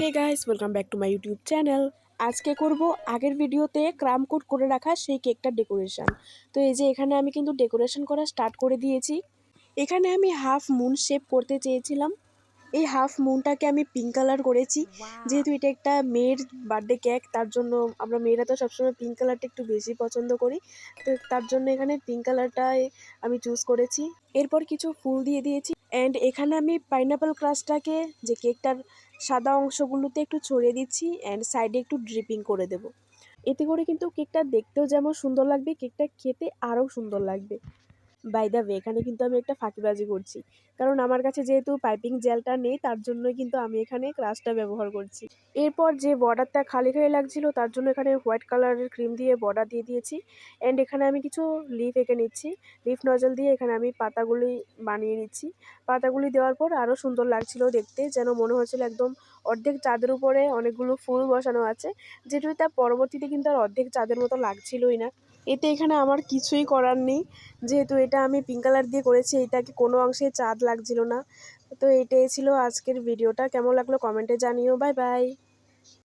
Hey guys, welcome back to my YouTube channel. আজকে করব আগের ভিডিওতে ক্রাম কোড করে রাখা সেই কেকটার ডেকোরেশন। তো এই যে এখানে আমি কিন্তু ডেকোরেশন করা স্টার্ট করে দিয়েছি। এখানে আমি হাফ মুন শেপ করতে চেয়েছিলাম। এই হাফ মুনটাকে আমি পিঙ্ক কালার করেছি, যেহেতু এটা একটা মেয়ের বার্থডে কেক। তার জন্য আমরা মেয়েরা তো সবসময় পিঙ্ক কালারটা একটু বেশি পছন্দ করি। তো তার জন্য এখানে পিঙ্ক কালারটাই আমি চুজ করেছি। এরপর কিছু ফুল দিয়ে দিয়েছি। অ্যান্ড এখানে আমি পাইনাপেল ক্রাশটাকে যে কেকটার সাদা অংশগুলোতে একটু ছড়িয়ে দিচ্ছি, অ্যান্ড সাইডে একটু ড্রিপিং করে দেব। এতে করে কিন্তু কেকটা দেখতেও যেমন সুন্দর লাগবে, কেকটা খেতে আরও সুন্দর লাগবে। বাই দ্য ওয়ে, এখানে কিন্তু আমি একটা ফাঁকিবাজি করছি, কারণ আমার কাছে যেহেতু পাইপিং জেলটা নেই, তার জন্যই কিন্তু আমি এখানে ক্রাশটা ব্যবহার করছি। এরপর যে বর্ডারটা খালি খালি লাগছিল, তার জন্য এখানে হোয়াইট কালারের ক্রিম দিয়ে বর্ডার দিয়ে দিয়েছি। অ্যান্ড এখানে আমি কিছু লিফ এঁকে নিচ্ছি। লিফ নজল দিয়ে এখানে আমি পাতাগুলি বানিয়ে নিচ্ছি। পাতাগুলি দেওয়ার পর আরও সুন্দর লাগছিল দেখতে, যেন মনে হচ্ছিল একদম অর্ধেক চাঁদের উপরে অনেকগুলো ফুল বসানো আছে, যেটা তার পরবর্তীতে কিন্তু আর অর্ধেক চাঁদের মতো লাগছিলই না। এতে এখানে আমার কিছুই করার নেই, যেহেতু এটা আমি পিঙ্ক কালার দিয়ে করেছি, এটাকে কোনো অংশে চাঁদ লাগছিল না। তো এটাই ছিল আজকের ভিডিওটা। কেমন লাগলো কমেন্টে জানিও। Bye bye.